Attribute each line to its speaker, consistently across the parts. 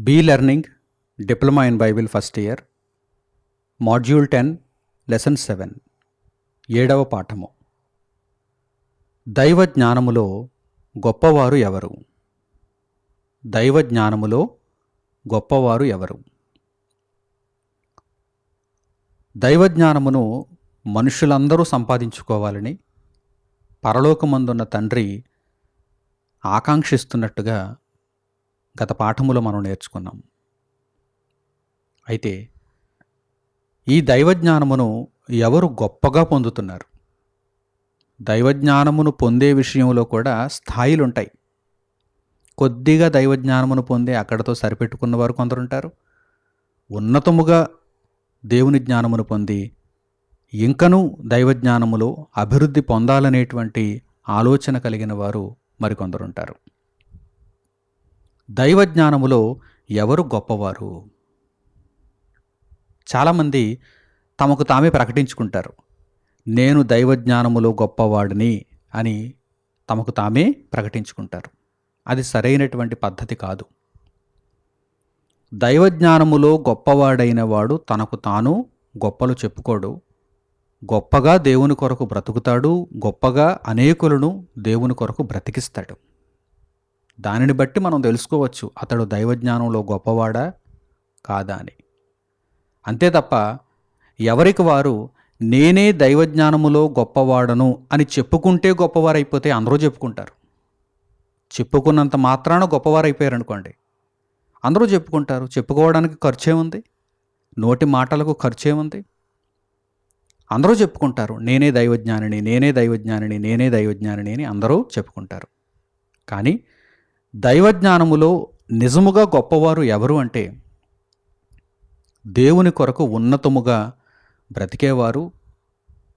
Speaker 1: Be learning diploma in Bible first year module 10 lesson 7 7వ పాఠము. దైవ జ్ఞానములో గొప్పవారు ఎవరు? దైవ జ్ఞానములో గొప్పవారు ఎవరు? దైవజ్ఞానమును మనుషులందరూ సంపాదించుకోవాలని పరలోకమందున్న తండ్రి ఆకాంక్షిస్తున్నట్టుగా గత పాఠములో మనం నేర్చుకున్నాం. అయితే ఈ దైవజ్ఞానమును ఎవరు గొప్పగా పొందుతున్నారు? దైవజ్ఞానమును పొందే విషయంలో కూడా స్థాయిలుంటాయి. కొద్దిగా దైవజ్ఞానమును పొందే అక్కడతో సరిపెట్టుకున్న వారు కొందరుంటారు. ఉన్నతముగా దేవుని జ్ఞానమును పొంది ఇంకనూ దైవజ్ఞానములో అభివృద్ధి పొందాలనేటువంటి ఆలోచన కలిగిన వారు మరికొందరుంటారు. దైవజ్ఞానములో ఎవరు గొప్పవారు? చాలామంది తమకు తామే ప్రకటించుకుంటారు, నేను దైవజ్ఞానములో గొప్పవాడిని అని తమకు తామే ప్రకటించుకుంటారు. అది సరైనటువంటి పద్ధతి కాదు. దైవజ్ఞానములో గొప్పవాడైన వాడు తనకు తాను గొప్పలు చెప్పుకోడు. గొప్పగా దేవుని కొరకు బ్రతుకుతాడు. గొప్పగా అనేకులను దేవుని కొరకు బ్రతికిస్తాడు. దానిని బట్టి మనం తెలుసుకోవచ్చు అతడు దైవజ్ఞానంలో గొప్పవాడా కాదా అని. అంతే తప్ప ఎవరికి వారు నేనే దైవజ్ఞానములో గొప్పవాడను అని చెప్పుకుంటే గొప్పవారైపోతే అందరూ చెప్పుకుంటారు. చెప్పుకున్నంత మాత్రాన గొప్పవారైపోయారనుకోండి, అందరూ చెప్పుకుంటారు. చెప్పుకోవడానికి ఖర్చేముంది? నోటి మాటలకు ఖర్చేముంది? అందరూ చెప్పుకుంటారు, నేనే దైవజ్ఞానిని, నేనే దైవజ్ఞానిని, నేనే దైవజ్ఞానిని అని అందరూ చెప్పుకుంటారు. కానీ దైవజ్ఞానములో నిజముగా గొప్పవారు ఎవరు అంటే దేవుని కొరకు ఉన్నతముగా బ్రతికేవారు,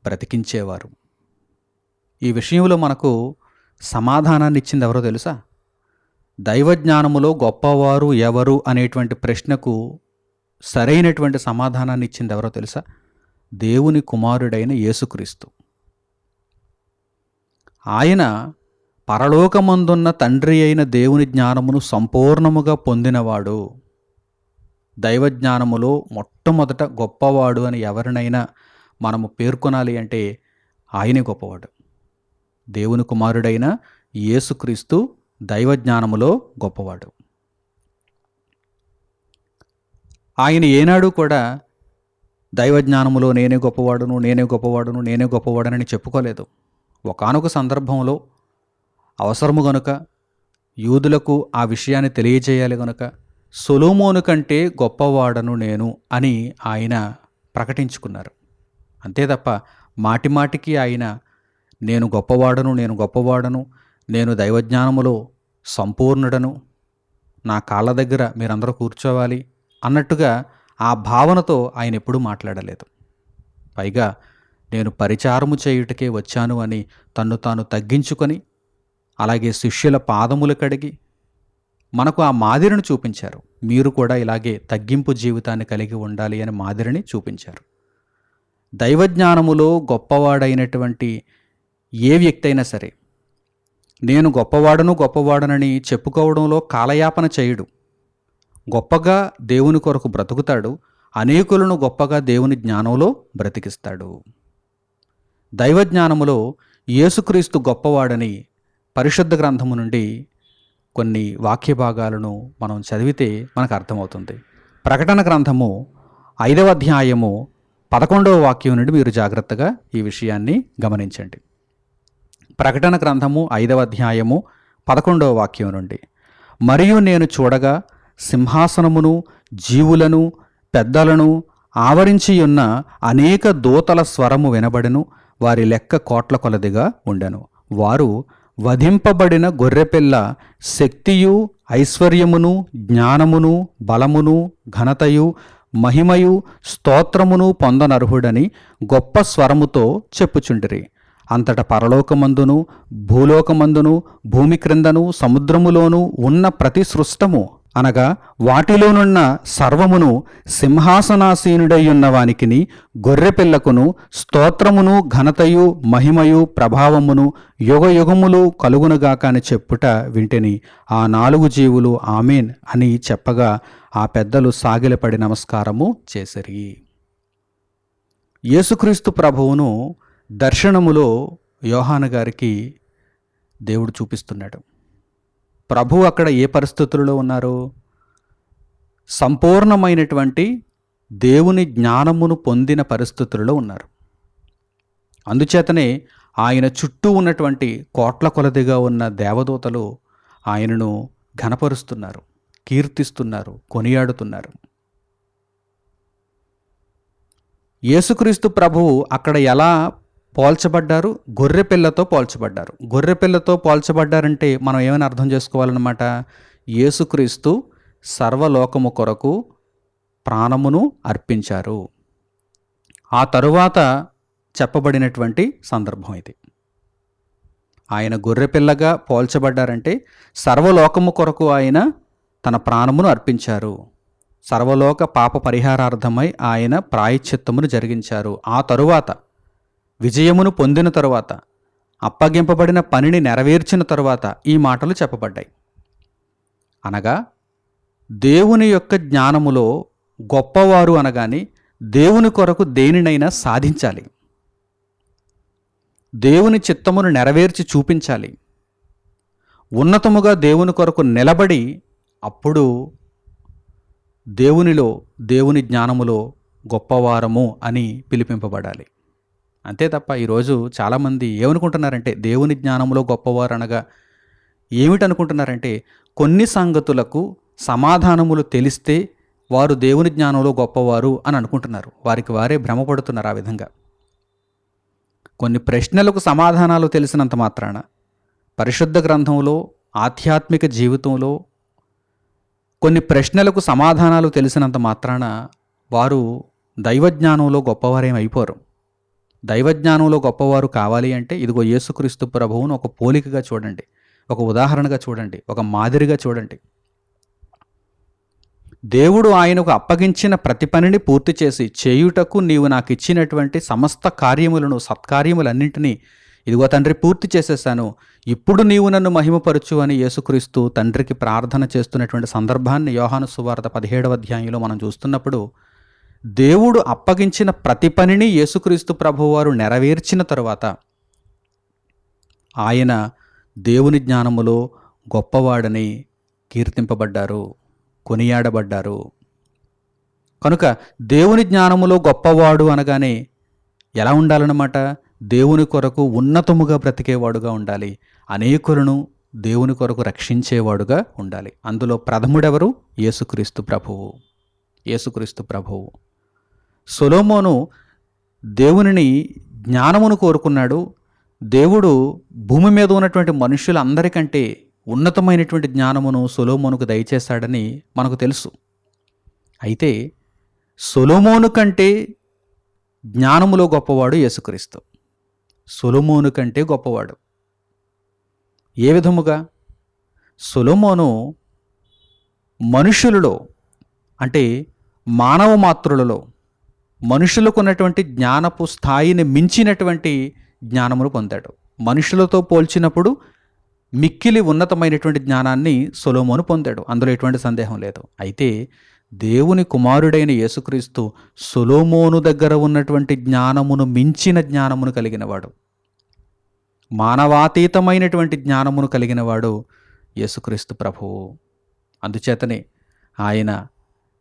Speaker 1: బ్రతికించేవారు. ఈ విషయంలో మనకు సమాధానాన్ని ఇచ్చింది ఎవరో తెలుసా? దైవజ్ఞానములో గొప్పవారు ఎవరు అనేటువంటి ప్రశ్నకు సరైనటువంటి సమాధానాన్ని ఇచ్చింది ఎవరో తెలుసా? దేవుని కుమారుడైన యేసుక్రీస్తు. ఆయన పరలోకమందున్న తండ్రి అయిన దేవుని జ్ఞానమును సంపూర్ణముగా పొందినవాడు. దైవజ్ఞానములో మొట్టమొదట గొప్పవాడు అని ఎవరినైనా మనము పేర్కొనాలి అంటే ఆయనే గొప్పవాడు. దేవుని కుమారుడైన యేసుక్రీస్తు దైవజ్ఞానములో గొప్పవాడు. ఆయన ఏనాడు కూడా దైవజ్ఞానములో నేనే గొప్పవాడును, నేనే గొప్పవాడును, నేనే గొప్పవాడనని చెప్పుకోలేదు. ఒకానొక సందర్భంలో అవసరము గనుక, యూదులకు ఆ విషయాన్ని తెలియజేయాలి గనుక, సొలొమోను కంటే గొప్పవాడను నేను అని ఆయన ప్రకటించుకున్నారు. అంతే తప్ప మాటిమాటికి ఆయన నేను గొప్పవాడను, నేను గొప్పవాడను, నేను దైవజ్ఞానములో సంపూర్ణుడను, నా కాళ్ళ దగ్గర మీరందరూ కూర్చోవాలి అన్నట్టుగా ఆ భావనతో ఆయన ఎప్పుడూ మాట్లాడలేదు. పైగా నేను పరిచారము చేయుటకే వచ్చాను అని తన్ను తాను తగ్గించుకొని, అలాగే శిష్యుల పాదములు కడిగి మనకు ఆ మాదిరిని చూపించారు. మీరు కూడా ఇలాగే తగ్గింపు జీవితాన్ని కలిగి ఉండాలి అని మాదిరిని చూపించారు. దైవజ్ఞానములో గొప్పవాడైనటువంటి ఏ వ్యక్తి అయినా సరే నేను గొప్పవాడనని చెప్పుకోవడంలో కాలయాపన చేయుడు. గొప్పగా దేవుని కొరకు బ్రతుకుతాడు. అనేకులను గొప్పగా దేవుని జ్ఞానంలో బ్రతికిస్తాడు. దైవజ్ఞానములో యేసుక్రీస్తు గొప్పవాడని పరిశుద్ధ గ్రంథము నుండి కొన్ని వాక్య భాగాలను మనం చదివితే మనకు అర్థమవుతుంది. ప్రకటన గ్రంథము 5వ అధ్యాయము 11వ వాక్యం నుండి మీరు జాగ్రత్తగా ఈ విషయాన్ని గమనించండి. ప్రకటన గ్రంథము 5వ అధ్యాయము 11వ వాక్యం నుండి, మరియు నేను చూడగా సింహాసనమును, జీవులను, పెద్దలను ఆవరించియున్న అనేక దూతల స్వరము వినబడెను. వారి లెక్క కోట్ల కొలదిగా ఉండెను. వారు వధింపబడిన గొర్రెపిల్ల శక్తియు, ఐశ్వర్యమును, జ్ఞానమును, బలమును, ఘనతయు, మహిమయు, స్తోత్రమును పొందనర్హుడని గొప్ప స్వరముతో చెప్పుచుండిరి. అంతట పరలోకమందును, భూలోకమందును, భూమి క్రిందను, సముద్రములోను ఉన్న ప్రతి సృష్టము అనగా వాటిలోనున్న సర్వమును సింహాసనాసీనుడై ఉన్న వానికిని గొర్రెపిల్లకును స్తోత్రమును ఘనతయు మహిమయు ప్రభావమును యుగయుగములు కలుగునుగాక అని చెప్పుట వింటిని. ఆ 4 జీవులు ఆమేన్ అని చెప్పగా ఆ పెద్దలు సాగిలపడి నమస్కారము చేసిరి. యేసుక్రీస్తు ప్రభువును దర్శనములో యోహాను గారికి దేవుడు చూపిస్తున్నాడు. ప్రభు అక్కడ ఏ పరిస్థితుల్లో ఉన్నారు? సంపూర్ణమైనటువంటి దేవుని జ్ఞానమును పొందిన పరిస్థితుల్లో ఉన్నారు. అందుచేతనే ఆయన చుట్టూ ఉన్నటువంటి కోట్ల కొలదిగా ఉన్న దేవదూతలు ఆయనను ఘనపరుస్తున్నారు, కీర్తిస్తున్నారు, కొనియాడుతున్నారు. యేసుక్రీస్తు ప్రభువు అక్కడ ఎలా పోల్చబడ్డారు? గొర్రెపిల్లతో పోల్చబడ్డారు. గొర్రెపిల్లతో పోల్చబడ్డారంటే మనం ఏమైనా అర్థం చేసుకోవాలన్నమాట. యేసుక్రీస్తు సర్వలోకము కొరకు ప్రాణమును అర్పించారు. ఆ తరువాత చెప్పబడినటువంటి సందర్భం ఇది. ఆయన గొర్రెపిల్లగా పోల్చబడ్డారంటే సర్వలోకము కొరకు ఆయన తన ప్రాణమును అర్పించారు. సర్వలోక పాప పరిహారార్థమై ఆయన ప్రాయశ్చిత్తమును జరిగించారు. ఆ తరువాత విజయమును పొందిన తరువాత, అప్పగింపబడిన పనిని నెరవేర్చిన తరువాత ఈ మాటలు చెప్పబడ్డాయి. అనగా దేవుని యొక్క జ్ఞానములో గొప్పవారు అనగానే దేవుని కొరకు దేనినైనా సాధించాలి, దేవుని చిత్తమును నెరవేర్చి చూపించాలి, ఉన్నతముగా దేవుని కొరకు నిలబడి అప్పుడు దేవునిలో, దేవుని జ్ఞానములో గొప్పవారము అని పిలిపింపబడాలి. అంతే తప్ప ఈరోజు చాలామంది ఏమనుకుంటున్నారంటే దేవుని జ్ఞానంలో గొప్పవారు అనగా ఏమిటనుకుంటున్నారంటే కొన్ని సంగతులకు సమాధానములు తెలిస్తే వారు దేవుని జ్ఞానంలో గొప్పవారు అని అనుకుంటున్నారు. వారికి వారే భ్రమపడుతున్నారు. ఆ విధంగా కొన్ని ప్రశ్నలకు సమాధానాలు తెలిసినంత మాత్రాన, పరిశుద్ధ గ్రంథంలో, ఆధ్యాత్మిక జీవితంలో కొన్ని ప్రశ్నలకు సమాధానాలు తెలిసినంత మాత్రాన వారు దైవజ్ఞానంలో గొప్పవారేం అయిపోరు. దైవజ్ఞానంలో గొప్పవారు కావాలి అంటే ఇదిగో యేసుక్రీస్తు ప్రభువును ఒక పోలికగా చూడండి, ఒక ఉదాహరణగా చూడండి, ఒక మాదిరిగా చూడండి. దేవుడు ఆయనకు అప్పగించిన ప్రతి పనిని పూర్తి చేసి చేయుటకు నీవు నాకు ఇచ్చినటువంటి సమస్త కార్యములను, సత్కార్యములన్నింటినీ ఇదిగో తండ్రి పూర్తి చేసేసాను, ఇప్పుడు నీవు నన్ను మహిమపరచు అని యేసుక్రీస్తు తండ్రికి ప్రార్థన చేస్తున్నటువంటి సందర్భాన్ని యోహాను సువార్త 17వ అధ్యాయంలో మనం చూస్తున్నప్పుడు దేవుడు అప్పగించిన ప్రతి పనిని యేసుక్రీస్తు ప్రభువారు నెరవేర్చిన తరువాత ఆయన దేవుని జ్ఞానములో గొప్పవాడని కీర్తింపబడ్డారు, కొనియాడబడ్డారు. కనుక దేవుని జ్ఞానములో గొప్పవాడు అనగానే ఎలా ఉండాలన్నమాట? దేవుని కొరకు ఉన్నతముగా బ్రతికేవాడుగా ఉండాలి, అనేకులను దేవుని కొరకు రక్షించేవాడుగా ఉండాలి. అందులో ప్రథముడెవరు? యేసుక్రీస్తు ప్రభువు. యేసుక్రీస్తు ప్రభువు. సొలొమోను దేవునిని జ్ఞానమును కోరుకున్నాడు. దేవుడు భూమి మీద ఉన్నటువంటి మనుషులందరికంటే ఉన్నతమైనటువంటి జ్ఞానమును సొలొమోనుకు దయచేశాడని మనకు తెలుసు. అయితే సొలొమోను కంటే జ్ఞానములో గొప్పవాడు యేసుక్రీస్తు. సొలొమోను కంటే గొప్పవాడు. ఏ విధముగా? సొలొమోను మనుషులలో, అంటే మానవ మాతృలలో మనుషులకు ఉన్నటువంటి జ్ఞానపు స్థాయిని మించినటువంటి జ్ఞానమును పొందాడు. మనుషులతో పోల్చినప్పుడు మిక్కిలి ఉన్నతమైనటువంటి జ్ఞానాన్ని సొలొమోను పొందాడు. అందులో ఎటువంటి సందేహం లేదు. అయితే దేవుని కుమారుడైన యేసుక్రీస్తు సొలొమోను దగ్గర ఉన్నటువంటి జ్ఞానమును మించిన జ్ఞానమును కలిగినవాడు, మానవాతీతమైనటువంటి జ్ఞానమును కలిగినవాడు యేసుక్రీస్తు ప్రభువు. అందుచేతనే ఆయన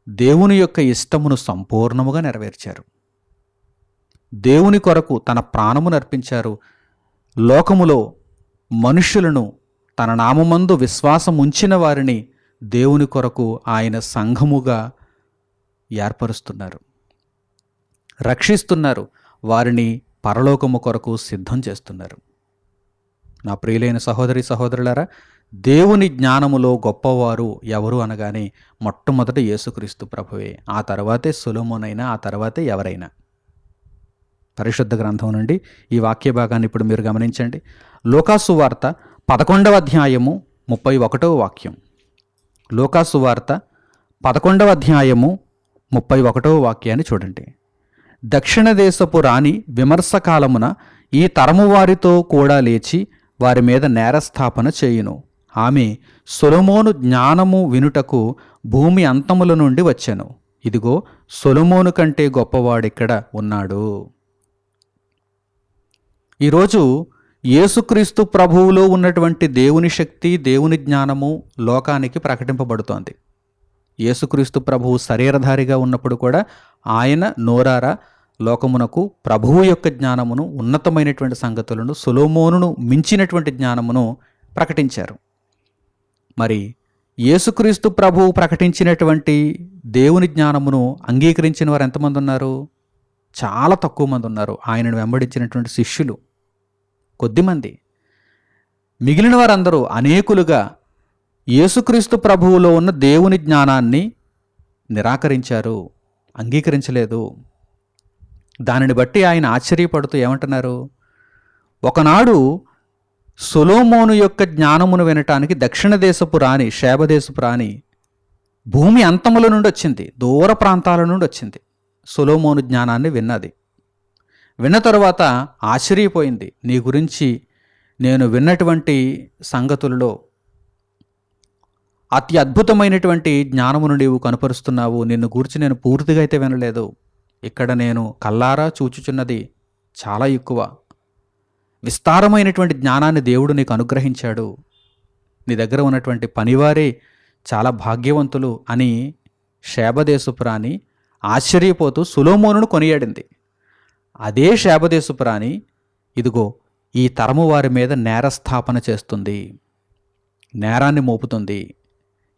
Speaker 1: దేవుని యొక్క ఇష్టమును సంపూర్ణముగా నెరవేర్చారు. దేవుని కొరకు తన ప్రాణమును అర్పించారు. లోకములో మనుష్యులను, తన నామమందు విశ్వాసం ఉంచిన వారిని దేవుని కొరకు ఆయన సంఘముగా ఏర్పరుస్తున్నారు, రక్షిస్తున్నారు, వారిని పరలోకము కొరకు సిద్ధం చేస్తున్నారు. నా ప్రియులైన సహోదరి సహోదరులారా, దేవుని జ్ఞానములో గొప్పవారు ఎవరు అనగానే మొట్టమొదట యేసుక్రీస్తు ప్రభువే, ఆ తర్వాతే సొలొమోనైనా, ఆ తర్వాతే ఎవరైనా. పరిశుద్ధ గ్రంథం నుండి ఈ వాక్య భాగాన్ని ఇప్పుడు మీరు గమనించండి. లూకాసు వార్త 11వ అధ్యాయము 31వ వాక్యం. లూకాసు వార్త 11వ అధ్యాయము 31వ వాక్యాన్ని చూడండి. దక్షిణ దేశపు రాణి విమర్శకాలమున ఈ తరము వారితో కూడా లేచి వారి మీద నేరస్థాపన చేయును. ఆమె సొలొమోను జ్ఞానము వినుటకు భూమి అంతముల నుండి వచ్చెను. ఇదిగో సొలొమోను కంటే గొప్పవాడిక్కడ ఉన్నాడు. ఈరోజు యేసుక్రీస్తు ప్రభువులో ఉన్నటువంటి దేవుని శక్తి, దేవుని జ్ఞానము లోకానికి ప్రకటింపబడుతోంది. యేసుక్రీస్తు ప్రభువు శరీరధారిగా ఉన్నప్పుడు కూడా ఆయన నోరారా లోకమునకు ప్రభువు యొక్క జ్ఞానమును, ఉన్నతమైనటువంటి సంగతులను, సొలొమోనును మించినటువంటి జ్ఞానమును ప్రకటించారు. మరి యేసుక్రీస్తు ప్రభువు ప్రకటించినటువంటి దేవుని జ్ఞానమును అంగీకరించిన వారు ఎంతమంది ఉన్నారు? చాలా తక్కువ మంది ఉన్నారు. ఆయనను వెంబడించినటువంటి శిష్యులు కొద్దిమంది. మిగిలిన వారందరూ అనేకులుగా యేసుక్రీస్తు ప్రభువులో ఉన్న దేవుని జ్ఞానాన్ని నిరాకరించారు, అంగీకరించలేదు. దానిని బట్టి ఆయన ఆశ్చర్యపడుతూ ఏమంటున్నారు? ఒకనాడు సొలొమోను యొక్క జ్ఞానమును వినటానికి దక్షిణ దేశపు రాణి, షేబదేశపు రాణి భూమి అంతముల నుండి వచ్చింది, దూర ప్రాంతాల నుండి వచ్చింది. సొలొమోను జ్ఞానాన్ని విన్నది. విన్న తరువాత ఆశ్చర్యపోయింది. నీ గురించి నేను విన్నటువంటి సంగతులలో అతి అద్భుతమైనటువంటి జ్ఞానమును నీవు కనుపరుస్తున్నావు. నిన్ను గూర్చి నేను పూర్తిగా అయితే వినలేదు. ఇక్కడ నేను కల్లారా చూచుచున్నది చాలా ఎక్కువ. విస్తారమైనటువంటి జ్ఞానాన్ని దేవుడు నీకు అనుగ్రహించాడు. నీ దగ్గర ఉన్నటువంటి పనివారే చాలా భాగ్యవంతులు అని షేబదేశపు రాణి ఆశ్చర్యపోతూ సొలొమోనును కొనియాడింది. అదే షేబదేశపు రాణి ఇదిగో ఈ తరము వారి మీద నేరస్థాపన చేస్తుంది, నేరాన్ని మోపుతుంది.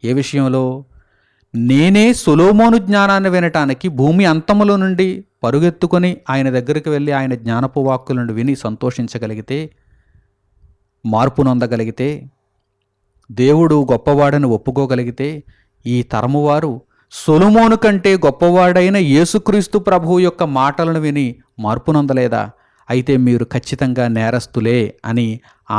Speaker 1: ఏ విషయంలో? నేనే సొలొమోను జ్ఞానాన్ని వినటానికి భూమి అంతములో నుండి పరుగెత్తుకొని ఆయన దగ్గరికి వెళ్ళి ఆయన జ్ఞానపు వాక్కులను విని సంతోషించగలిగితే, మార్పు నొందగలిగితే, దేవుడు గొప్పవాడని ఒప్పుకోగలిగితే, ఈ తరము వారు సొలొమోను కంటే గొప్పవాడైన యేసుక్రీస్తు ప్రభువు యొక్క మాటలను విని మార్పు నొందలేదా? అయితే మీరు ఖచ్చితంగా నేరస్తులే అని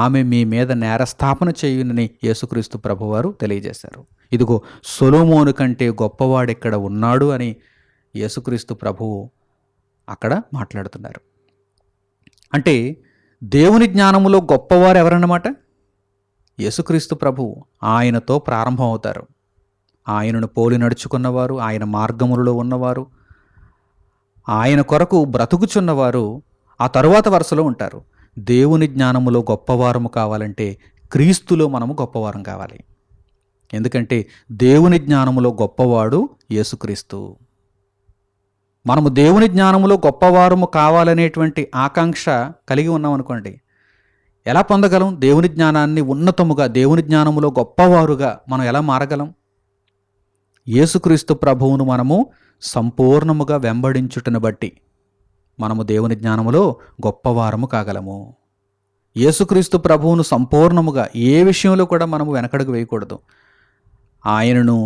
Speaker 1: ఆమె మీ మీద నేరస్థాపన చేయునని యేసుక్రీస్తు ప్రభువారు తెలియజేశారు. ఇదిగో సొలొమోను కంటే గొప్పవాడిక్కడ ఉన్నాడు అని యేసుక్రీస్తు ప్రభువు అక్కడ మాట్లాడుతున్నారు. అంటే దేవుని జ్ఞానములో గొప్పవారు ఎవరన్నమాట? యేసుక్రీస్తు ప్రభువు. ఆయనతో ప్రారంభం అవుతారు. ఆయనను పోలి నడుచుకున్నవారు, ఆయన మార్గములలో ఉన్నవారు, ఆయన కొరకు బ్రతుకుచున్నవారు ఆ తరువాత వరుసలో ఉంటారు. దేవుని జ్ఞానములో గొప్పవారము కావాలంటే క్రీస్తులో మనము గొప్పవారం కావాలి. ఎందుకంటే దేవుని జ్ఞానములో గొప్పవాడు యేసుక్రీస్తు. మనము దేవుని జ్ఞానములో గొప్పవారము కావాలనేటువంటి ఆకాంక్ష కలిగి ఉన్నామనుకోండి, ఎలా పొందగలం? దేవుని జ్ఞానాన్ని ఉన్నతముగా, దేవుని జ్ఞానములో గొప్పవారుగా మనం ఎలా మారగలం? యేసుక్రీస్తు ప్రభువును మనము సంపూర్ణముగా వెంబడించుటను బట్టి మనము దేవుని జ్ఞానములో గొప్పవారము కాగలము. యేసుక్రీస్తు ప్రభువును సంపూర్ణముగా ఏ విషయంలో కూడా మనము వెనకడుగు వేయకూడదు. ఆయనను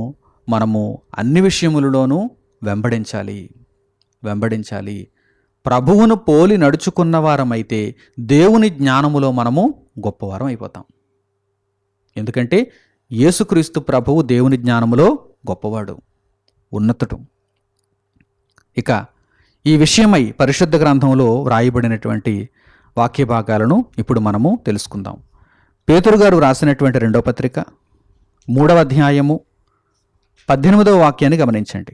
Speaker 1: మనము అన్ని విషయములలోనూ వెంబడించాలి. ప్రభువును పోలి నడుచుకున్న వారమైతే దేవుని జ్ఞానములో మనము గొప్పవారం అయిపోతాం. ఎందుకంటే యేసుక్రీస్తు ప్రభువు దేవుని జ్ఞానములో గొప్పవాడు, ఉన్నతుడు. ఇక ఈ విషయమై పరిశుద్ధ గ్రంథంలో వ్రాయబడినటువంటి వాక్య భాగాలను ఇప్పుడు మనము తెలుసుకుందాం. పేతురు గారు రాసినటువంటి 2వ పత్రిక 3వ అధ్యాయము 18వ వాక్యాన్ని గమనించండి.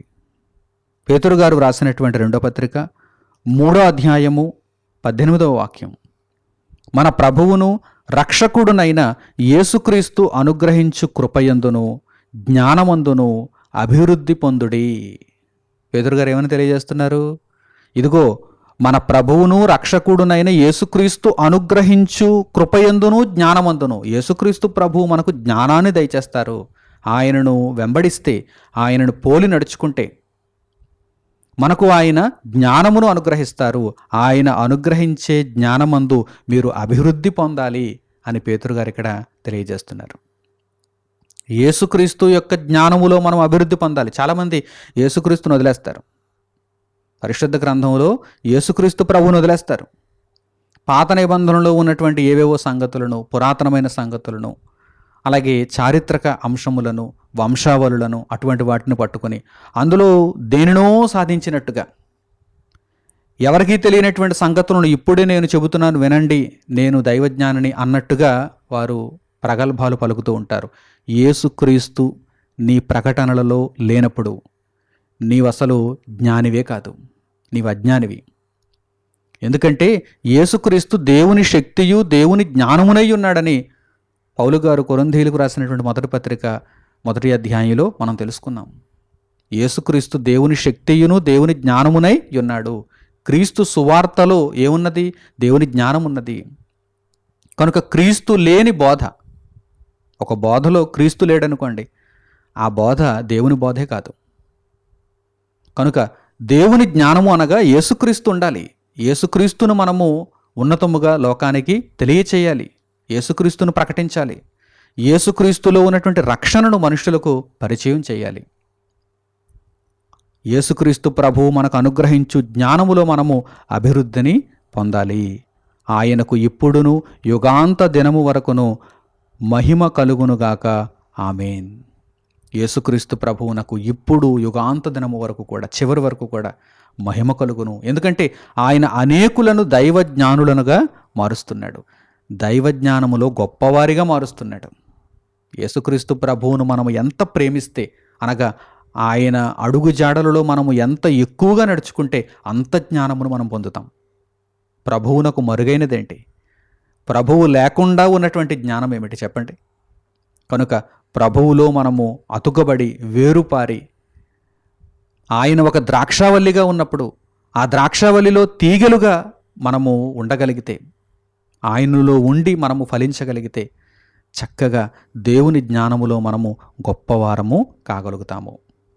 Speaker 1: పేతురు గారు రాసినటువంటి 2వ పత్రిక 3వ అధ్యాయము 18వ వాక్యం. మన ప్రభువును రక్షకుడునైన యేసుక్రీస్తు అనుగ్రహించు కృపయందును జ్ఞానమందును అభివృద్ధి పొందుడి. పేతురు గారు ఏమని తెలియజేస్తున్నారు? ఇదిగో మన ప్రభువును రక్షకుడునైన యేసుక్రీస్తు అనుగ్రహించు కృపయందును జ్ఞానమందును. యేసుక్రీస్తు ప్రభువు మనకు జ్ఞానాన్ని దయచేస్తారు. ఆయనను వెంబడిస్తే, ఆయనను పోలి నడుచుకుంటే మనకు ఆయన జ్ఞానమును అనుగ్రహిస్తారు. ఆయన అనుగ్రహించే జ్ఞానమందు మీరు అభివృద్ధి పొందాలి అని పేతురు గారు ఇక్కడ తెలియజేస్తున్నారు. యేసుక్రీస్తు యొక్క జ్ఞానములో మనం అభివృద్ధి పొందాలి. చాలామంది యేసుక్రీస్తును వదిలేస్తారు. పరిశుద్ధ గ్రంథంలో యేసుక్రీస్తు ప్రభువును వదిలేస్తారు. పాత నిబంధనలో ఉన్నటువంటి ఏవేవో సంగతులను, పురాతనమైన సంగతులను, అలాగే చారిత్రక అంశములను, వంశావళులను అటువంటి వాటిని పట్టుకొని అందులో దేనినో సాధించినట్టుగా, ఎవరికీ తెలియనటువంటి సంగతులను ఇప్పుడే నేను చెబుతున్నాను వినండి, నేను దైవజ్ఞానిని అన్నట్టుగా వారు ప్రగల్భాలు పలుకుతూ ఉంటారు. యేసుక్రీస్తు నీ ప్రకటనలలో లేనప్పుడు నీవసలు జ్ఞానివే కాదు, నీవు అజ్ఞానివి. ఎందుకంటే యేసుక్రీస్తు దేవుని శక్తియు దేవుని జ్ఞానమునై ఉన్నాడని పౌలు గారు కొరింథీయులకు రాసినటువంటి మొదటి పత్రిక 1వ అధ్యాయంలో మనం తెలుసుకున్నాం. యేసుక్రీస్తు దేవుని శక్తియును దేవుని జ్ఞానమునై ఉన్నాడు. క్రీస్తు సువార్తలో ఏమున్నది? దేవుని జ్ఞానం ఉన్నది. కనుక క్రీస్తు లేని బోధ, ఒక బోధలో క్రీస్తు లేడనుకోండి, ఆ బోధ దేవుని బోధే కాదు. కనుక దేవుని జ్ఞానము అనగా యేసుక్రీస్తు ఉండాలి. యేసుక్రీస్తును మనము ఉన్నతముగా లోకానికి తెలియచేయాలి, యేసుక్రీస్తును ప్రకటించాలి, యేసుక్రీస్తులో ఉన్నటువంటి రక్షణను మనుషులకు పరిచయం చేయాలి. యేసుక్రీస్తు ప్రభువు మనకు అనుగ్రహించు జ్ఞానములో మనము అభివృద్ధిని పొందాలి. ఆయనకు ఇప్పుడును యుగాంత దినము వరకును మహిమ కలుగునుగాక. ఆమేన్. యేసుక్రీస్తు ప్రభువునకు ఇప్పుడు యుగాంత దినము వరకు కూడా, చివరి వరకు కూడా మహిమ కలుగును. ఎందుకంటే ఆయన అనేకులను దైవజ్ఞానులనుగా మారుస్తున్నాడు, దైవజ్ఞానములో గొప్పవారిగా మారుస్తున్నాడు. యేసుక్రీస్తు ప్రభువును మనము ఎంత ప్రేమిస్తే, అనగా ఆయన అడుగు జాడలలో మనము ఎంత ఎక్కువగా నడుచుకుంటే అంత జ్ఞానమును మనం పొందుతాం. ప్రభువునకు మరుగైనదేంటి? ప్రభువు లేకుండా ఉన్నటువంటి జ్ఞానం ఏమిటి చెప్పండి? కనుక ప్రభువులో మనము అతుకబడి వేరుపారి, ఆయన ఒక ద్రాక్షావల్లిగా ఉన్నప్పుడు ఆ ద్రాక్షావల్లిలో తీగలుగా మనము ఉండగలిగితే, ఆయనలో ఉండి మనము ఫలించగలిగితే చక్కగా దేవుని జ్ఞానములో మనము గొప్పవారము కాగలుగుతాము.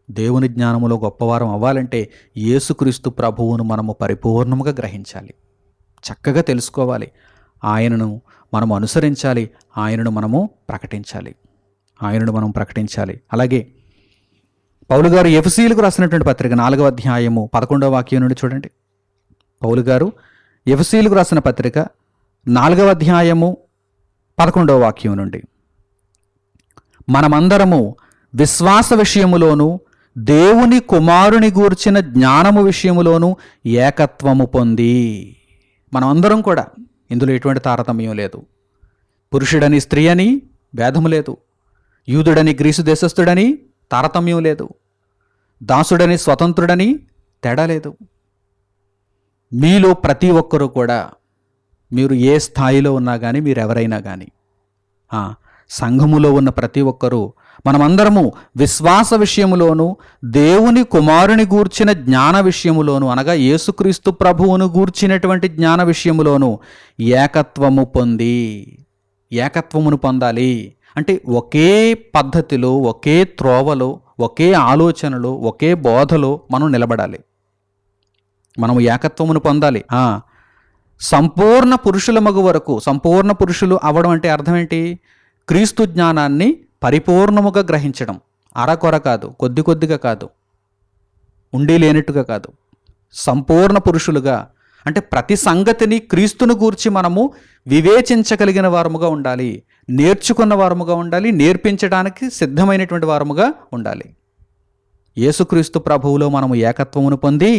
Speaker 1: దేవుని జ్ఞానములో గొప్పవారం అవ్వాలంటే యేసుక్రీస్తు ప్రభువును మనము పరిపూర్ణముగా గ్రహించాలి, చక్కగా తెలుసుకోవాలి, ఆయనను మనము అనుసరించాలి, ఆయనను మనము ప్రకటించాలి. అలాగే పౌలు గారు ఎఫెసీయులకు రాసినటువంటి పత్రిక 4వ అధ్యాయము 11వ వాక్యం నుండి చూడండి. పౌలు గారు ఎఫెసీయులకు రాసిన పత్రిక 4వ అధ్యాయము 11వ వాక్యం నుండి, మనమందరము విశ్వాస విషయములోను దేవుని కుమారుని గూర్చిన జ్ఞానము విషయములోను ఏకత్వము పొంది, మనమందరం కూడా, ఇందులో ఎటువంటి తారతమ్యం లేదు, పురుషుడని స్త్రీ అని భేదము లేదు, యూదుడని గ్రీసు దేశస్థుడని తారతమ్యం లేదు, దాసుడని స్వతంత్రుడని తేడా లేదు. మీలో ప్రతి ఒక్కరూ కూడా, మీరు ఏ స్థాయిలో ఉన్నా కానీ, మీరు ఎవరైనా కానీ, సంఘములో ఉన్న ప్రతి ఒక్కరూ మనమందరము విశ్వాస విషయములోను దేవుని కుమారుని గూర్చిన జ్ఞాన విషయములోను, అనగా యేసుక్రీస్తు ప్రభువును గూర్చినటువంటి జ్ఞాన విషయములోను ఏకత్వము పొందాలి. అంటే ఒకే పద్ధతిలో, ఒకే త్రోవలో, ఒకే ఆలోచనలో, ఒకే బోధలో మనం నిలబడాలి. మనము ఏకత్వమును పొందాలి. సంపూర్ణ పురుషుల మగు వరకు, సంపూర్ణ పురుషులు అవ్వడం అంటే అర్థం ఏంటి? క్రీస్తు జ్ఞానాన్ని పరిపూర్ణముగా గ్రహించడం, అరకొర కాదు, కొద్ది కొద్దిగా కాదు, ఉండి లేనట్టుగా కాదు, సంపూర్ణ పురుషులుగా. అంటే ప్రతి సంగతిని క్రీస్తును గూర్చి మనము వివేచించగలిగిన వారముగా ఉండాలి, నేర్చుకున్న వారముగా ఉండాలి, నేర్పించడానికి సిద్ధమైనటువంటి వారముగా ఉండాలి. యేసుక్రీస్తు ప్రభువులో మనము ఏకత్వమును పొంది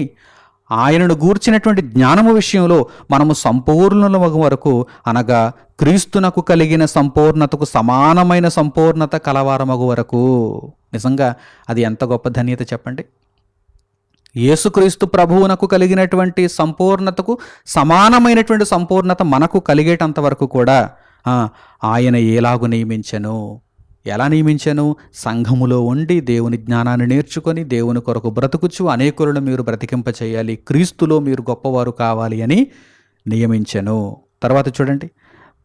Speaker 1: ఆయనను గూర్చినటువంటి జ్ఞానము విషయంలో మనము సంపూర్ణులమగు వరకు, అనగా క్రీస్తునకు కలిగిన సంపూర్ణతకు సమానమైన సంపూర్ణత కలవారమగు వరకు. నిజంగా అది ఎంత గొప్ప ధన్యత చెప్పండి. యేసుక్రీస్తు ప్రభువునకు కలిగినటువంటి సంపూర్ణతకు సమానమైనటువంటి సంపూర్ణత మనకు కలిగేటంత వరకు కూడా ఆయన ఎలా నియమించెను? సంఘములో ఉండి దేవుని జ్ఞానాన్ని నేర్చుకొని దేవుని కొరకు బ్రతుకుచు అనేకులను మీరు బ్రతికింపచేయాలి, క్రీస్తులో మీరు గొప్పవారు కావాలి అని నియమించెను. తర్వాత చూడండి,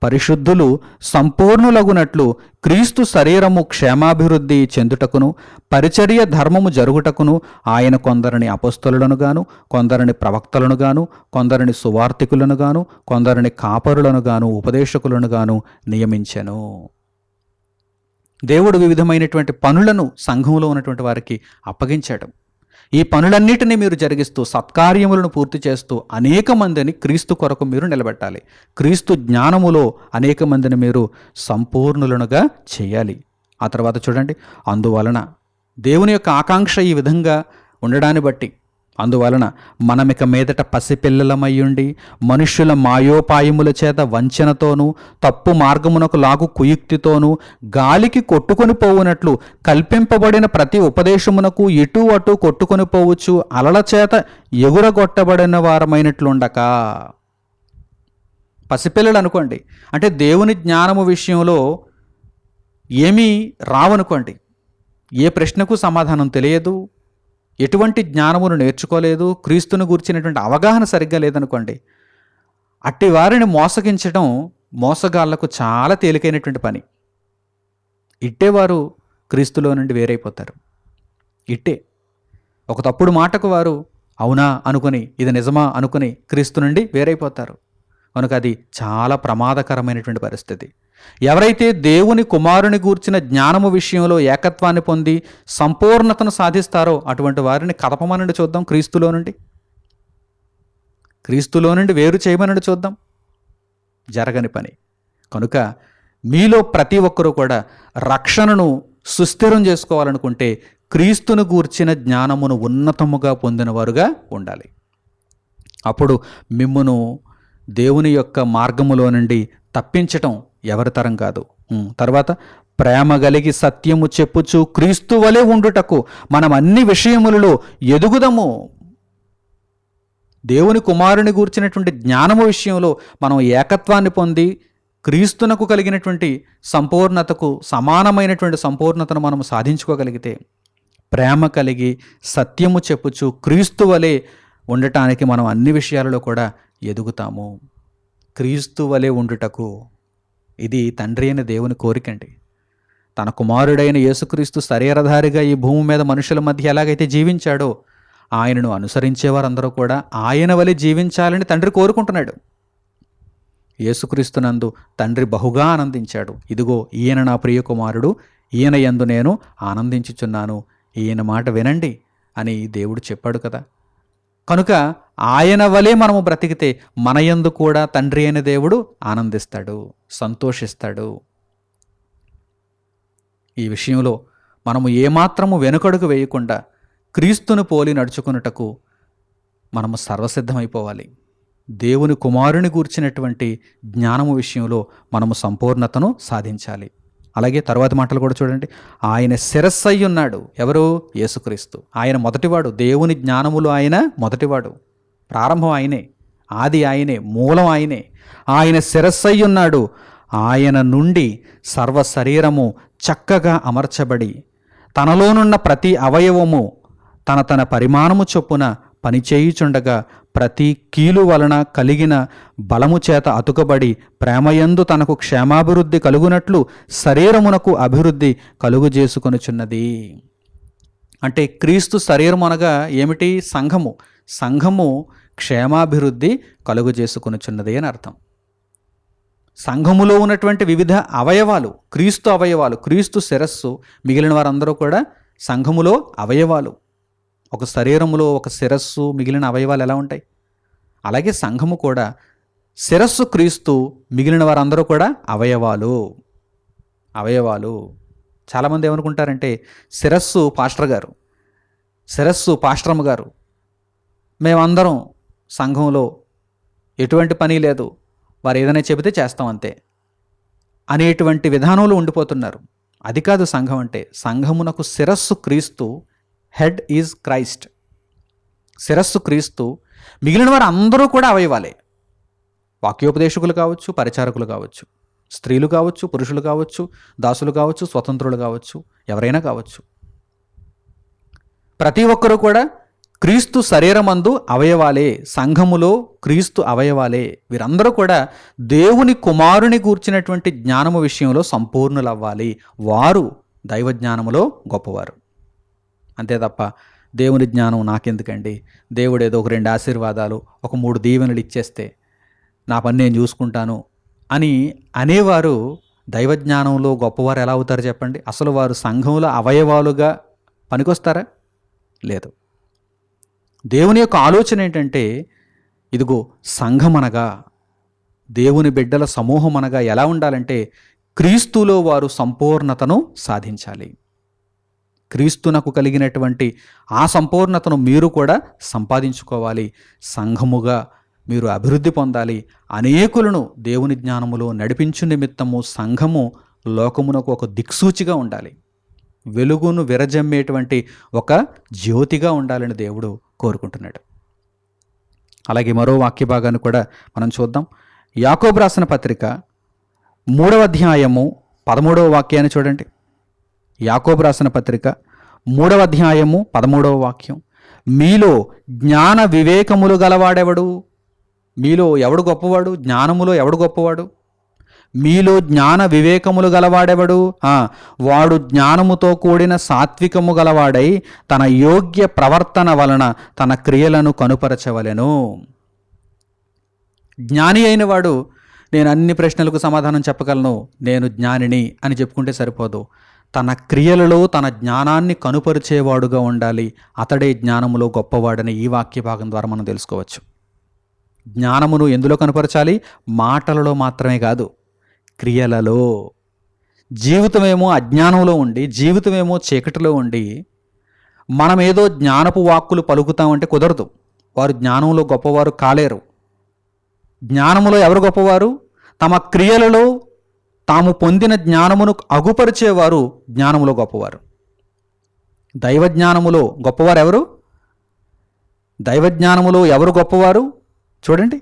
Speaker 1: పరిశుద్ధులు సంపూర్ణులగునట్లు క్రీస్తు శరీరము క్షేమాభివృద్ధి చెందుటకును పరిచర్య ధర్మము జరుగుటకును ఆయన కొందరిని అపొస్తలులను గాను, కొందరిని ప్రవక్తలను గాను, కొందరిని సువార్తికులను గాను, కొందరిని కాపరులను గాను, ఉపదేశకులను గాను నియమించెను. దేవుడు వివిధమైనటువంటి పనులను సంఘంలో ఉన్నటువంటి వారికి అప్పగించాడు. ఈ పనులన్నిటినీ మీరు జరిగిస్తూ సత్కార్యములను పూర్తి చేస్తూ అనేక మందిని క్రీస్తు కొరకు మీరు నిలబెట్టాలి. క్రీస్తు జ్ఞానములో అనేక మందిని మీరు సంపూర్ణులనుగా చేయాలి. ఆ తర్వాత చూడండి, అందువలన దేవుని యొక్క ఆకాంక్ష ఈ విధంగా ఉండడాన్ని బట్టి, అందువలన మనమిక మీదట పసిపిల్లలమయ్యుండి మనుష్యుల మాయోపాయముల చేత వంచనతోనూ తప్పు మార్గమునకు లాగు కుయుక్తితోనూ గాలికి కొట్టుకొని పోవునట్లు కల్పింపబడిన ప్రతి ఉపదేశమునకు ఇటు అటు కొట్టుకొని పోవచ్చు అలల చేత ఎగురగొట్టబడిన వారమైనట్లుండక. పసిపిల్లలు అనుకోండి, అంటే దేవుని జ్ఞానము విషయంలో ఏమీ రావనుకోండి, ఏ ప్రశ్నకు సమాధానం తెలియదు, ఎటువంటి జ్ఞానమును నేర్చుకోలేదు, క్రీస్తును గురించినటువంటి అవగాహన సరిగ్గా లేదనుకోండి, అట్టి వారిని మోసగించడం మోసగాళ్లకు చాలా తేలికైనటువంటి పని. ఇట్టేవారు క్రీస్తులో నుండి వేరైపోతారు. ఇట్టే ఒక తప్పుడు మాటకు వారు అవునా అనుకుని, ఇది నిజమా అనుకుని క్రీస్తు నుండి వేరైపోతారు. కనుక అది చాలా ప్రమాదకరమైనటువంటి పరిస్థితి. ఎవరైతే దేవుని కుమారుని గూర్చిన జ్ఞానము విషయంలో ఏకత్వాన్ని పొంది సంపూర్ణతను సాధిస్తారో అటువంటి వారిని కదపమనండి చూద్దాం. క్రీస్తులో నుండి వేరు చేయమనండి చూద్దాం. జరగని పని. కనుక మీలో ప్రతి ఒక్కరూ కూడా రక్షణను సుస్థిరం చేసుకోవాలనుకుంటే క్రీస్తును గూర్చిన జ్ఞానమును ఉన్నతముగా పొందినవారుగా ఉండాలి. అప్పుడు మిమ్మును దేవుని యొక్క మార్గములో నుండి తప్పించటం ఎవరి తరం కాదు. తర్వాత ప్రేమ కలిగి సత్యము చెప్పుచు క్రీస్తు వలె ఉండుటకు మనం అన్ని విషయములలో ఎదుగుదము. దేవుని కుమారుని గూర్చినటువంటి జ్ఞానము విషయంలో మనం ఏకత్వాన్ని పొంది క్రీస్తునకు కలిగినటువంటి సంపూర్ణతకు సమానమైనటువంటి సంపూర్ణతను మనం సాధించుకోగలిగితే, ప్రేమ కలిగి సత్యము చెప్పుచు క్రీస్తు వలె ఉండటానికి మనం అన్ని విషయాలలో కూడా ఎదుగుతాము. క్రీస్తు వలె ఉండుటకు ఇది తండ్రి అయిన దేవుని కోరికండి. తన కుమారుడైన యేసుక్రీస్తు శరీరధారిగా ఈ భూమి మీద మనుషుల మధ్య ఎలాగైతే జీవించాడో ఆయనను అనుసరించేవారందరూ కూడా ఆయన వలె జీవించాలని తండ్రి కోరుకుంటున్నాడు. యేసుక్రీస్తునందు తండ్రి బహుగా ఆనందించాడు. ఇదిగో ఈయన నా ప్రియ కుమారుడు, ఈయన యందు నేను ఆనందించుచున్నాను, ఈయన మాట వినండి అని దేవుడు చెప్పాడు కదా. కనుక ఆయన వలె మనము బ్రతికితే మన యందు కూడా తండ్రి అయిన దేవుడు ఆనందిస్తాడు, సంతోషిస్తాడు. ఈ విషయంలో మనము ఏమాత్రము వెనుకడుగు వేయకుండా క్రీస్తును పోలి నడుచుకున్నటకు మనము సర్వసిద్ధమైపోవాలి. దేవుని కుమారుని గూర్చినటువంటి జ్ఞానము విషయంలో మనము సంపూర్ణతను సాధించాలి. అలాగే తరువాత మాటలు కూడా చూడండి, ఆయన శిరస్సై ఉన్నాడు. ఎవరు? యేసుక్రీస్తు. ఆయన మొదటివాడు. దేవుని జ్ఞానములో ఆయన మొదటివాడు. ప్రారంభం ఆయనే, ఆది ఆయనే, మూలం ఆయనే. ఆయన శిరస్సై ఉన్నాడు. ఆయన నుండి సర్వ శరీరము చక్కగా అమర్చబడి తనలోనున్న ప్రతి అవయవము తన పరిమాణము చొప్పున పనిచేయుచుండగా ప్రతి కీలు వలన కలిగిన బలము చేత అతుకబడి ప్రేమయందు తనకు క్షేమాభివృద్ధి కలుగునట్లు శరీరమునకు అభివృద్ధి కలుగుజేసుకొనుచున్నది. అంటే క్రీస్తు శరీరం అనగా ఏమిటి? సంఘము. సంఘము క్షేమాభివృద్ధి కలుగుజేసుకొనుచున్నది అని అర్థం. సంఘములో ఉన్నటువంటి వివిధ అవయవాలు క్రీస్తు అవయవాలు, క్రీస్తు శిరస్సు, మిగిలిన వారందరూ కూడా సంఘములో అవయవాలు. ఒక శరీరములో ఒక శిరస్సు, మిగిలిన అవయవాలు ఎలా ఉంటాయి? అలాగే సంఘము కూడా శిరస్సు క్రీస్తు, మిగిలిన వారందరూ కూడా అవయవాలు. చాలామంది ఏమనుకుంటారంటే శిరస్సు పాస్టర్ గారు, శిరస్సు పాస్టరమ్మ గారు, మేమందరం సంఘంలో ఎటువంటి పని లేదు, వారు ఏదైనా చెబితే చేస్తాం అంతే అనేటువంటి విధానంలో ఉండిపోతున్నారు. అది కాదు సంఘం అంటే. సంఘమునకు శిరస్సు క్రీస్తు, హెడ్ ఈజ్ క్రైస్ట్. శిరస్సు క్రీస్తు, మిగిలిన వారు అందరూ కూడా అవయవాలే. వాక్యోపదేశకులు కావచ్చు, పరిచారకులు కావచ్చు, స్త్రీలు కావచ్చు, పురుషులు కావచ్చు, దాసులు కావచ్చు, స్వతంత్రులు కావచ్చు, ఎవరైనా కావచ్చు. ప్రతి ఒక్కరూ కూడా క్రీస్తు శరీరమందు అవయవాలే. సంఘములో క్రీస్తు అవయవాలే. వీరందరూ కూడా దేవుని కుమారుని గూర్చినటువంటి జ్ఞానము విషయంలో సంపూర్ణులవ్వాలి. వారు దైవ జ్ఞానములో గొప్పవారు. అంతే తప్ప దేవుని జ్ఞానం నాకెందుకండి, దేవుడు ఏదో ఒక 2 ఆశీర్వాదాలు, ఒక 3 దీవెనలు ఇచ్చేస్తే నా పని నేను చూసుకుంటాను అని అనేవారు దైవజ్ఞానంలో గొప్పవారు ఎలా అవుతారు చెప్పండి? అసలు వారు సంఘంలో అవయవాలుగా పనికొస్తారా? లేదు. దేవుని యొక్క ఆలోచన ఏంటంటే, ఇదిగో సంఘం అనగా, దేవుని బిడ్డల సమూహం అనగా ఎలా ఉండాలంటే, క్రీస్తులో వారు సంపూర్ణతను సాధించాలి. క్రీస్తునకు కలిగినటువంటి ఆ సంపూర్ణతను మీరు కూడా సంపాదించుకోవాలి. సంఘముగా మీరు అభివృద్ధి పొందాలి. అనేకులను దేవుని జ్ఞానములో నడిపించు నిమిత్తము సంఘము లోకమునకు ఒక దిక్సూచిగా ఉండాలి. వెలుగును విరజమ్మేటువంటి ఒక జ్యోతిగా ఉండాలని దేవుడు కోరుకుంటున్నాడు. అలాగే మరో వాక్య భాగాన్ని కూడా మనం చూద్దాం. యాకోబు రాసిన పత్రిక 3వ అధ్యాయము 13వ వాక్యాన్ని చూడండి. యాకోబు రాసిన పత్రిక 3వ అధ్యాయము 13వ వాక్యం. మీలో జ్ఞాన వివేకములు గలవాడెవడు? మీలో ఎవడు గొప్పవాడు? జ్ఞానములో ఎవడు గొప్పవాడు? మీలో జ్ఞాన వివేకములు గలవాడెవడు? వాడు జ్ఞానముతో కూడిన సాత్వికము గలవాడై తన యోగ్య ప్రవర్తన వలన తన క్రియలను కనుపరచవలెను. జ్ఞాని అయిన వాడు నేను అన్ని ప్రశ్నలకు సమాధానం చెప్పగలను, నేను జ్ఞానిని అని చెప్పుకుంటే సరిపోదు. తన క్రియలలో తన జ్ఞానాన్ని కనుపరిచేవాడుగా ఉండాలి. అతడే జ్ఞానములో గొప్పవాడని ఈ వాక్య భాగం ద్వారా మనం తెలుసుకోవచ్చు. జ్ఞానమును ఎందులో కనుపరచాలి? మాటలలో మాత్రమే కాదు, క్రియలలో. జీవితమేమో అజ్ఞానంలో ఉండి, జీవితమేమో చీకటిలో ఉండి మనమేదో జ్ఞానపు వాక్కులు పలుకుతామంటే కుదరదు. వారు జ్ఞానంలో గొప్పవారు కాలేరు. జ్ఞానములో ఎవరు గొప్పవారు? తమ క్రియలలో తాము పొందిన జ్ఞానమును అగుపరిచేవారు జ్ఞానములో గొప్పవారు. దైవజ్ఞానములో గొప్పవారు ఎవరు? దైవజ్ఞానములో ఎవరు గొప్పవారు? చూడండి,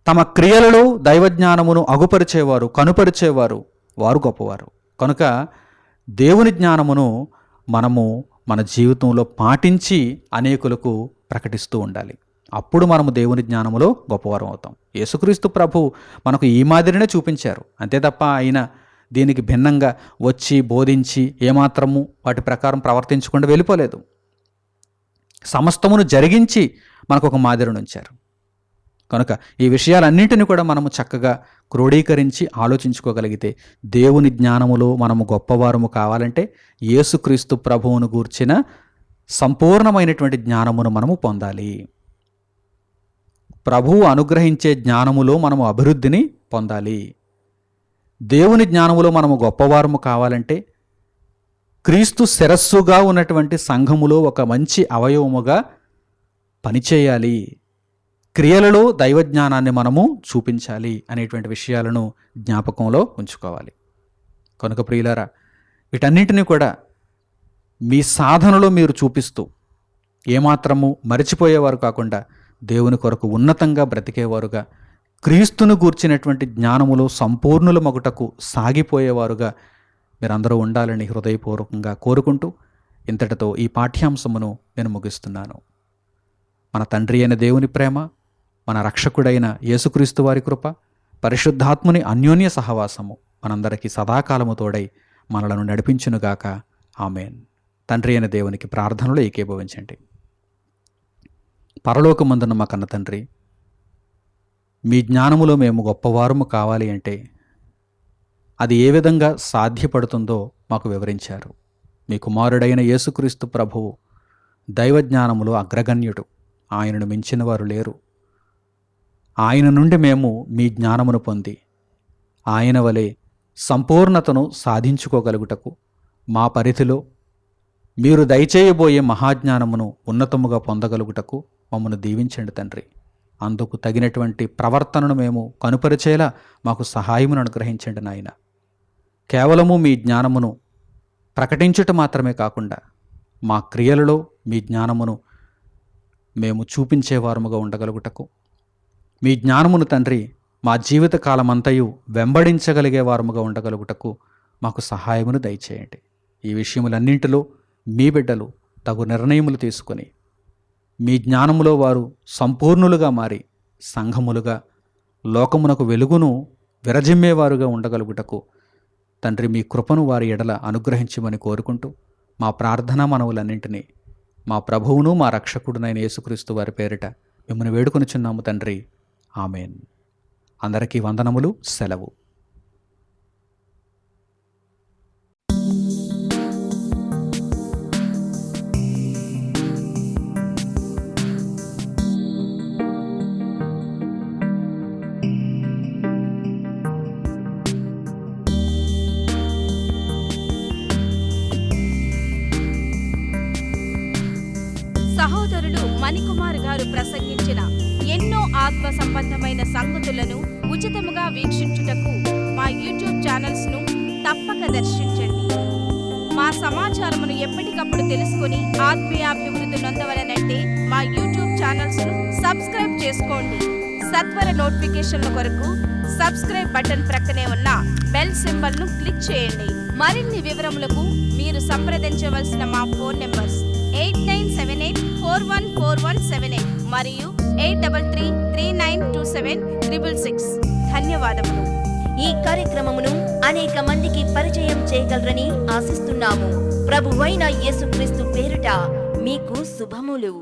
Speaker 1: తమ క్రియలలో దైవజ్ఞానమును అగుపరిచేవారు, కనుపరిచేవారు, వారు గొప్పవారు. కనుక దేవుని జ్ఞానమును మనము మన జీవితంలో పాటించి అనేకులకు ప్రకటిస్తూ ఉండాలి. అప్పుడు మనము దేవుని జ్ఞానములో గొప్పవారం అవుతాం. యేసుక్రీస్తు ప్రభు మనకు ఈ మాదిరినే చూపించారు. అంతే తప్ప ఆయన దీనికి భిన్నంగా వచ్చి బోధించి ఏమాత్రము వాటి ప్రకారం ప్రవర్తించకుండా వెళ్ళిపోలేదు. సమస్తమును జరిగించి మనకు ఒక మాదిరిని ఉంచారు. కనుక ఈ విషయాలన్నింటినీ కూడా మనము చక్కగా క్రోడీకరించి ఆలోచించుకోగలిగితే దేవుని జ్ఞానములో మనము గొప్పవారము కావాలంటే యేసుక్రీస్తు ప్రభువును గూర్చిన సంపూర్ణమైనటువంటి జ్ఞానమును మనము పొందాలి. ప్రభువు అనుగ్రహించే జ్ఞానములో మనము అభివృద్ధిని పొందాలి. దేవుని జ్ఞానములో మనము గొప్పవారము కావాలంటే క్రీస్తు శిరస్సుగా ఉన్నటువంటి సంఘములో ఒక మంచి అవయవముగా పనిచేయాలి. క్రియలలో దైవజ్ఞానాన్ని మనము చూపించాలి అనేటువంటి విషయాలను జ్ఞాపకంలో ఉంచుకోవాలి. కనుక ప్రియులారా, వీటన్నింటినీ కూడా మీ సాధనలో మీరు చూపిస్తూ ఏమాత్రము మరిచిపోయేవారు కాకుండా దేవుని కొరకు ఉన్నతంగా బ్రతికేవారుగా, క్రీస్తును గూర్చినటువంటి జ్ఞానములో సంపూర్ణుల మొగుటకు సాగిపోయేవారుగా మీరందరూ ఉండాలని హృదయపూర్వకంగా కోరుకుంటూ ఇంతటితో ఈ పాఠ్యాంశమును నేను ముగిస్తున్నాను. మన తండ్రి అయిన దేవుని ప్రేమ, మన రక్షకుడైన యేసుక్రీస్తు వారి కృప, పరిశుద్ధాత్ముని అన్యోన్య సహవాసము మనందరికీ సదాకాలము తోడై మనలను నడిపించునుగాక. ఆమేన్. తండ్రి అయిన దేవునికి ప్రార్థనలో ఏకీభవించండి. పరలోకమందున్న మా కన్న తండ్రి, మీ జ్ఞానములో మేము గొప్పవారము కావాలి అంటే అది ఏ విధంగా సాధ్యపడుతుందో మాకు వివరించారు. మీ కుమారుడైన యేసుక్రీస్తు ప్రభువు దైవజ్ఞానములో అగ్రగణ్యుడు. ఆయనను మించిన వారు లేరు. ఆయన నుండి మేము మీ జ్ఞానమును పొంది ఆయన వలె సంపూర్ణతను సాధించుకోగలుగుటకు మా పరిధిలో మీరు దయచేయబోయే మహాజ్ఞానమును ఉన్నతముగా పొందగలుగుటకు మమ్మను దీవించండి తండ్రి. అందుకు తగినటువంటి ప్రవర్తనను మేము కనుపరిచేలా మాకు సహాయమును అనుగ్రహించండి నాయన. కేవలము మీ జ్ఞానమును ప్రకటించుట మాత్రమే కాకుండా మా క్రియలలో మీ జ్ఞానమును మేము చూపించేవారముగా ఉండగలుగుటకు, మీ జ్ఞానమును తండ్రి మా జీవిత కాలమంతయు వెంబడించగలిగే వారముగా ఉండగలుగుటకు మాకు సహాయమును దయచేయండి. ఈ విషయములన్నింటిలో మీ బిడ్డలు తగు నిర్ణయములు తీసుకొని మీ జ్ఞానములో వారు సంపూర్ణులుగా మారి సంఘములుగా లోకమునకు వెలుగును విరజిమ్మేవారుగా ఉండగలుగుటకు తండ్రి మీ కృపను వారి ఎడల అనుగ్రహించమని కోరుకుంటూ మా ప్రార్థనా మనవులన్నింటినీ మా ప్రభువును మా రక్షకుడునైన యేసుక్రీస్తు వారి పేరిట మిమ్మల్ని వేడుకొనుచున్నాము తండ్రి. ఆమేన్. అందరికీ వందనములు. సెలవు.
Speaker 2: మణికుమార్ గారు ప్రసంగించిన ఎన్నో ఆత్మ సంబంధమైన సంగతులను ఉచితముగా వీక్షించుటకు మా యూట్యూబ్ ఛానల్స్ ను తప్పక దర్శించండి. మా సమాచారమును ఎప్పటికప్పుడు తెలుసుకుని ఆత్మీయాభివృద్ధి నొందవలనంటే మా యూట్యూబ్ ఛానల్స్ ను సబ్స్క్రైబ్ చేసుకోండి. సత్వర నోటిఫికేషన్ల కొరకు సబ్స్క్రైబ్ బటన్ ప్రక్కనే ఉన్న బెల్ సింబల్ ను క్లిక్ చేయండి. మరిన్ని వివరములకు మీరు సంప్రదించవలసిన మా ఫోన్ నెంబర్స్ 8978414178 మరియు 8333927666. ధన్యవాదములు.
Speaker 3: ఈ కార్యక్రమమును అనేక మందికి పరిచయం చేయగలరని ఆశిస్తున్నాము. ప్రభువైన యేసుక్రీస్తు పేరిట మీకు శుభములు.